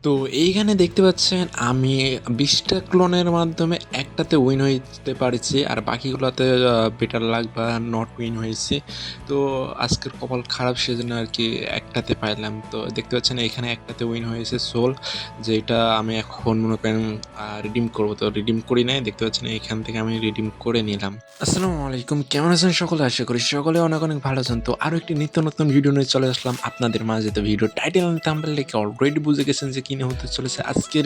তো এইখানে দেখতে পাচ্ছেন আমি ২০টা ক্লোনের মাধ্যমে একটাতে উইন হইতে পারছি, আর বাকিগুলোতে বেটার লাক বা নট উইন হয়েছি। তো আজকের কপাল খারাপ, সেজন্য আর কি একটাতে পাইলাম। তো দেখতে পাচ্ছেন এখানে একটাতে উইন হয়েছে সোল, যেটা আমি এখন মনে করেন রিডিম করবো। তো রিডিম করি নাই, দেখতে পাচ্ছেন এখান থেকে আমি রিডিম করে নিলাম। আসসালামু আলাইকুম, কেমন আছেন সকলে? আশা করি সকলে অনেক অনেক ভালো আছেন। তো আরও একটি নিত্য নতুন ভিডিও নিয়ে চলে আসলাম আপনাদের মাঝে। তো ভিডিও টাইটেল এন্ড থাম্বনেল দেখে অলরেডি বুঝে গেছেন যে কি নিয়ে হতে চলেছে আজকের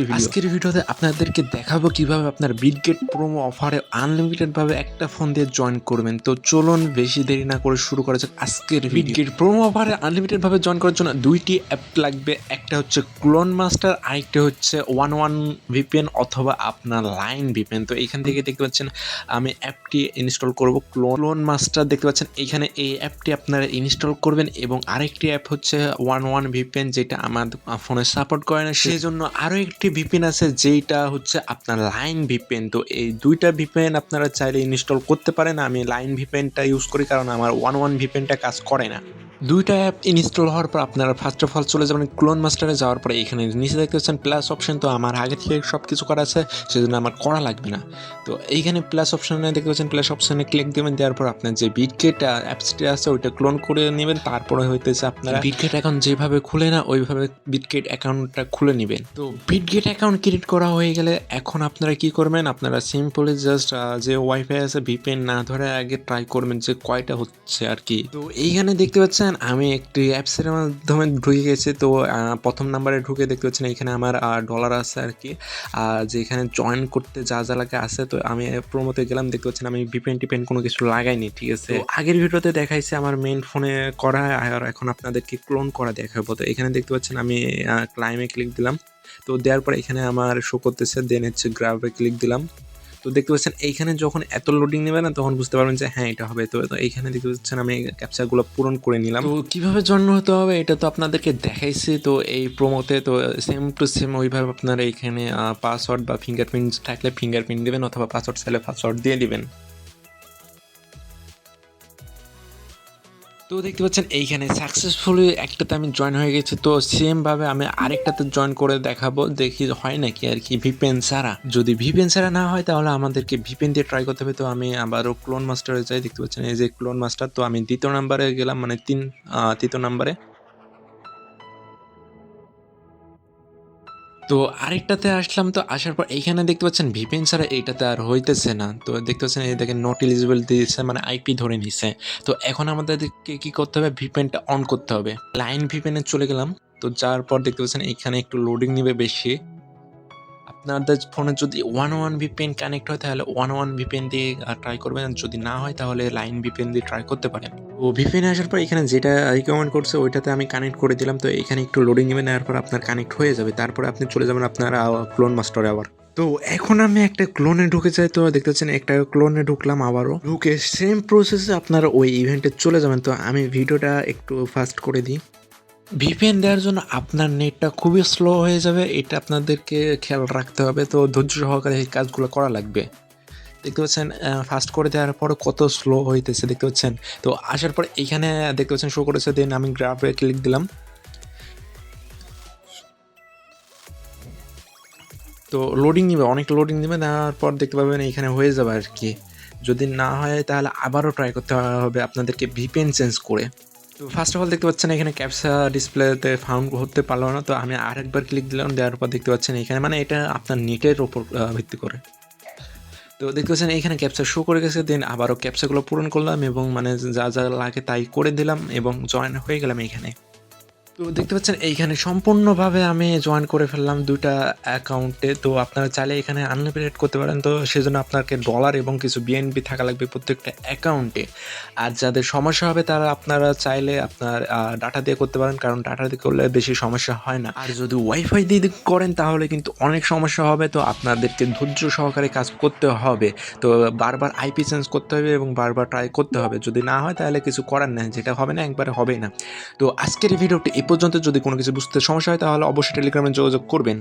ভিডিওতে আপনাদেরকে দেখাবো কিভাবে আপনার বিটগেট প্রোমো অফারে আনলিমিটেড ভাবে একটা ফোন দিয়ে জয়েন করবেন। তো চলুন বেশি দেরি না করে শুরু করা যাক আজকের বিটগেট প্রোমো অফারে আনলিমিটেড ভাবে জয়েন করার জন্য দুইটি অ্যাপ লাগবে। একটা হচ্ছে ক্লোন মাস্টার, আরেকটা হচ্ছে ওয়ান ভিপিএন অথবা আপনার লাইন ভিপিএন। তো এইখান থেকে দেখতে পাচ্ছেন আমি অ্যাপটি ইনস্টল করব, ক্লোন মাস্টার। দেখতে পাচ্ছেন এইখানে এই অ্যাপটি আপনারা ইনস্টল করবেন, এবং আরেকটি অ্যাপ হচ্ছে ওয়ান ভিপিএন, যেটা আমার ফোনে সাপোর্ট করে না, সেই জন্য আরও একটি ভিপিএন আছে যেটা হচ্ছে আপনার লাইন ভিপিএন। তো এই দুইটা ভিপিএন আপনারা চাইলে ইনস্টল করতে পারেন। আমি লাইন ভিপিএনটা ইউজ করি কারণ আমার ওয়ান ভিপিএনটা কাজ করে না। দুইটা অ্যাপ ইনস্টল হওয়ার পর আপনারা ফার্স্ট অফ অল চলে যাবেন ক্লোন মাস্টারে। যাওয়ার পরে এখানে নিচে দেখতে পাচ্ছেন প্লাস অপশন। তো আমার আগে থেকে সব কিছু করা আছে, সেজন্য আমার করা লাগবে না। তো এইখানে প্লাস অপশনে দেখতে পাচ্ছেন, প্লাস অপশনে ক্লিক দেবেন। দেওয়ার পর আপনার যে বিটগেট অ্যাপসটি আছে ওইটা ক্লোন করে নেবেন। তারপরে হইতেছে আপনারা বিটগেট অ্যাকাউন্ট যেভাবে খুলে না ওইভাবে বিটগেট অ্যাকাউন্টটা খুলে নেবেন। তো বিটগেট অ্যাকাউন্ট ক্রিয়েট করা হয়ে গেলে এখন আপনারা কি করবেন, আপনারা সিম্পলি জাস্ট যে ওয়াইফাই আছে ভিপিএন না ধরে আগে ট্রাই করবেন যে কয়টা হচ্ছে আর কি। তো এইখানে দেখতে পাচ্ছেন আমি একটি অ্যাপসের মাধ্যমে ঢুকে গেছি। তো প্রথম নাম্বারে ঢুকে দেখতে পাচ্ছেন এখানে আমার ডলার আছে আর কি, যে এখানে জয়েন করতে যা যা লাগে আছে। তো আমি প্রোমোতে গেলাম, দেখতে পাচ্ছেন আমি ভিপিএন টিপেন কোনো কিছু লাগাইনি, ঠিক আছে। তো আগের ভিডিওতে দেখাইছে আমার মেইন ফোনে করা, আর এখন আপনাদেরকে ক্লোন করা দেখাবো। তো এখানে দেখতে পাচ্ছেন আমি ক্লাইমে ক্লিক দিলাম। তো দেওয়ার পর এখানে আমার শো করতেছে, দেন হচ্ছে গ্রাফে ক্লিক দিলাম। তো দেখতে পাচ্ছেন এইখানে যখন এত লোডিং নেবে না তখন বুঝতে পারবেন যে হ্যাঁ এটা হবে। তো এইখানে দেখতে পাচ্ছেন আমি ক্যাপচাগুলো পূরণ করে নিলাম। তো কীভাবে জন্ম হতে হবে এটা তো আপনাদেরকে দেখাইছি তো এই প্রোমোতে। তো সেম টু সেম ওইভাবে আপনারা এইখানে পাসওয়ার্ড বা ফিঙ্গারপ্রিন্ট থাকলে ফিঙ্গারপ্রিন্ট দেবেন, অথবা পাসওয়ার্ড চাইলে পাসওয়ার্ড দিয়ে দিবেন। তো দেখতে পাচ্ছেন এইখানে সাকসেসফুলি একটাতে আমি জয়েন হয়ে গেছি। তো সেমভাবে আমি আরেকটাতে জয়েন করে দেখাবো, দেখি হয় নাকি আর কি ভিপিএন ছাড়া। যদি ভিপিএন ছাড়া না হয় তাহলে আমাদেরকে ভিপিএন দিয়ে ট্রাই করতে হবে। তো আমি আবারও ক্লোন মাস্টারে যাই, দেখতে পাচ্ছেন এই যে ক্লোন মাস্টার। তো আমি দ্বিতীয় নাম্বারে গেলাম, মানে তৃতীয় নাম্বারে। তো আরেকটাতে আসলাম। তো আসার পর এইখানে দেখতে পাচ্ছেন ভিপিএন ছাড়া এইটাতে আর হইতেছে না। তো দেখতে পাচ্ছেন এই দেখেন নট এলিজিবল দিয়েছে, মানে আইপি ধরে নিছে। তো এখন আমাদেরকে কি করতে হবে, ভিপিএনটা অন করতে হবে। লাইন ভিপিএনে চলে গেলাম। তো যাওয়ার পর দেখতে পাচ্ছেন এইখানে একটু লোডিং নেবে বেশি। আপনাদের ফোনে যদি ওয়ান ভিপিএন কানেক্ট হয় তাহলে ওয়ান ভিপিএন দিয়ে ট্রাই করবেন, যদি না হয় তাহলে লাইন ভিপিএন দিয়ে ট্রাই করতে পারেন। তো ভিপিএন আসার পর এখানে যেটা রিকমেন্ড করছে ওইটাতে আমি কানেক্ট করে দিলাম। তো এখানে একটু লোডিং নেবেন, নেওয়ার পর আপনার কানেক্ট হয়ে যাবে। তারপরে আপনি চলে যাবেন আপনার ক্লোন মাস্টারে আবার। তো এখন আমি একটা ক্লোনে ঢুকে যাই। তো দেখতে পাচ্ছেন একটা ক্লোনে ঢুকলাম, আবারও ঢুকে সেম প্রসেসে আপনারা ওই ইভেন্টে চলে যাবেন। তো আমি ভিডিওটা একটু ফাস্ট করে দিই। ভিপিএন দেওয়ার জন্য আপনার নেটটা খুবই স্লো হয়ে যাবে, এটা আপনাদেরকে খেয়াল রাখতে হবে। তো ধৈর্য সহকারে এই কাজগুলো করা লাগবে। দেখতে পাচ্ছেন ফাস্ট করে দেওয়ার পর কত স্লো হইতেছে দেখতে পাচ্ছেন। তো আসার পর এইখানে দেখতে পাচ্ছেন শো করেছে, দেন আমি গ্রাফে ক্লিক দিলাম। তো লোডিং নিবে, অনেক লোডিং নেবে, নেওয়ার পর দেখতে পাবেন এইখানে হয়ে যাবে আর কি। যদি না হয় তাহলে আবারও ট্রাই করতে হবে আপনাদেরকে ভিপিএন চেঞ্জ করে। তো ফার্স্ট অফ অল দেখতে পাচ্ছেন এখানে ক্যাপসা ডিসপ্লেতে ফাউন্ড হতে পারলো না। তো আমি আরেকবার ক্লিক দিলাম, দেওয়ার পর দেখতে পাচ্ছেন এখানে, মানে এটা আপনার নেটের ওপর ভিত্তি করে। তো দেখতে পাচ্ছেন এইখানে ক্যাপচা শো করে গেছে, দেন আবারও ক্যাপচাগুলো পূরণ করলাম এবং মানে যা যা লাগে তাই করে দিলাম এবং জয়েন হয়ে গেলাম এইখানে। তো দেখতে পাচ্ছেন এইখানে সম্পূর্ণভাবে আমি জয়েন করে ফেললাম দুইটা অ্যাকাউন্টে। তো আপনারা চাইলে এখানে আনলিমিটেড করতে পারেন। তো সেজন্য আপনাকে ডলার এবং কিছু বিএনপি থাকা লাগবে প্রত্যেকটা অ্যাকাউন্টে। আর যাদের সমস্যা হবে তারা আপনারা চাইলে আপনার ডাটা দিয়ে করতে পারেন, কারণ ডাটা দিয়ে করলে বেশি সমস্যা হয় না। আর যদি ওয়াইফাই দিয়ে করেন তাহলে কিন্তু অনেক সমস্যা হবে। তো আপনাদেরকে ধৈর্য সহকারে কাজ করতে হবে। তো বারবার আইপি চেঞ্জ করতে হবে এবং বারবার ট্রাই করতে হবে। যদি না হয় তাহলে কিছু করার নেই, যেটা হবে না একবারে হবেই না। তো আজকের এই ভিডিওটি এই পর্যন্ত। যদি কোনো কিছু বুঝতে সমস্যা হয় তাহলে অবশ্যই টেলিগ্রামে যোগাযোগ করবেন।